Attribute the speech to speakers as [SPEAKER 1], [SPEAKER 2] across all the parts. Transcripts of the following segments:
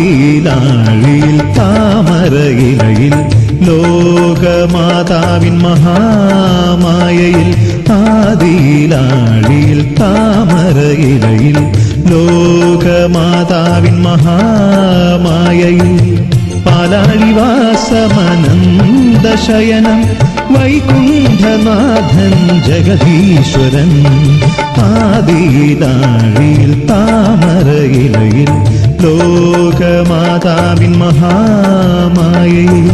[SPEAKER 1] ആദിയിലാഴിയിൽ താമരയിലയിൽ ലോകമാതാവിൻ മഹാമായയിൽ ആദിയിലാഴിയിൽ താമരയിലയിൽ ലോകമാതാവിൻ മഹാമായയിൽ പാലാഴിവാസമനന്തശയനം വൈകുണ്ഠനാഥൻ ജഗദീശ്വരൻ ആദിയിലാഴിയിൽ താമരയിലയിൽ ലോകമാതാവിൻ മഹാമായയിൽ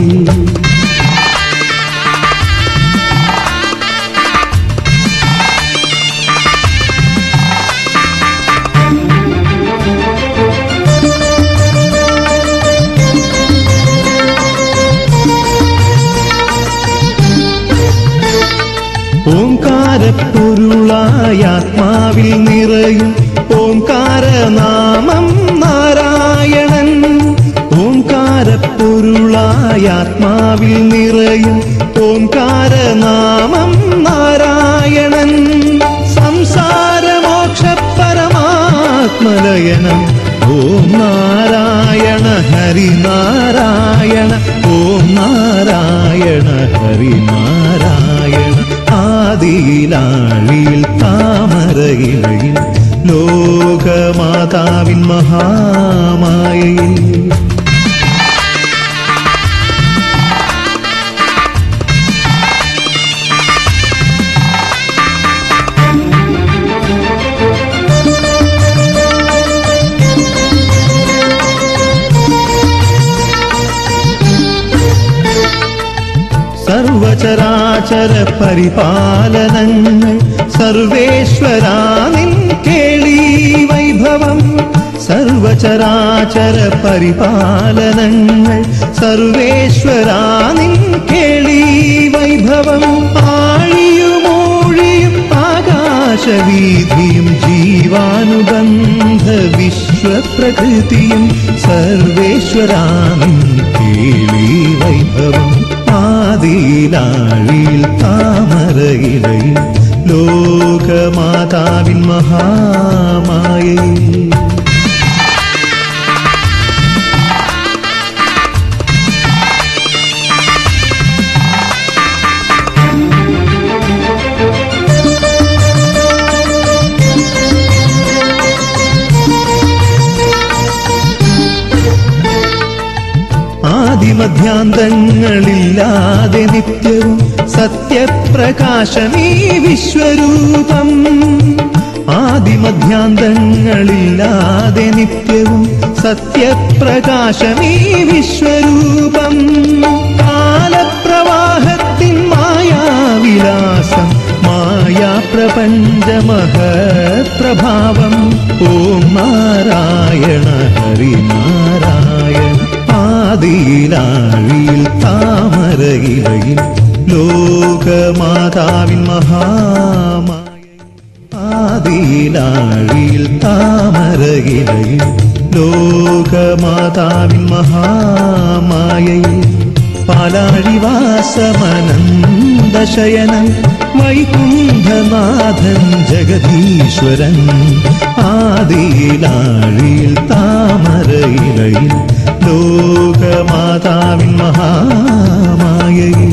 [SPEAKER 1] ഓംകാരപ്പൊരുളായ ആത്മാവിൽ നിറയും ഓംകാരനാമം നാരായണൻ ഓംകാരപ്പൊരുളായ ആത്മാവിൽ നിറയും ഓംകാരനാമം നാരായണൻ സംസാരമോക്ഷ പരമാത്മലയനം ഓം നാരായണ ഹരിനാരായണ ഓം നാരായണ ഹരിനാരായണ ആദിയിലാഴിയിൽ താമരയിലയിൽ ലോകമാതാവിൻ മഹാമായയിൽ സർവചരാചര പരിപാലനങ്ങൾ സർവേശ്വരാ നിൻ കേളി വൈഭവം സർവചരാചര പരിപാലനങ്ങൾ സർവേശ്വരാ നിൻ കേളി വൈഭവം ആഴിയുമൂഴിയും ആകാശവീഥിയും ജീവാനുബന്ധ വിശ്വപ്രകൃതിയും സർവേശ്വരാ നിൻ കേളി വൈഭവം ആദിയിലാഴിയിൽ താമരയിലയിൽ ലോകമാതാവിൻ മഹാമായയിൽ ആദിമധ്യാന്തങ്ങളില്ലാതെ നിത്യവും സത്യപ്രകാശമീ വിശ്വരൂപം ആദിമധ്യാന്തങ്ങളില്ലാതെ നിത്യവും സത്യപ്രകാശമീ വിശ്വരൂപം കാലപ്രവാഹത്തിൻ മായാവിലാസം മായാപ്രപഞ്ചമഹത്പ്രഭാവം ഓം നാരായണ ഹരിനാരായണ ആദിയിലാഴിയിൽ താമരയിലയിൽ ലോകമാതാവിൻ മഹാമായയിൽ ആദിയിലാഴിയിൽ താമരയിലയിൽ ലോകമാതാവിൻ മഹാമായയിൽ പാലാഴിവാസമനന്തശയനം വൈകുണ്ഠനാഥൻ ജഗദീശ്വരൻ ആദിയിലാഴിയിൽ താമരയിലയിൽ ലോകമാതാവിൻ മഹാമായയിൽ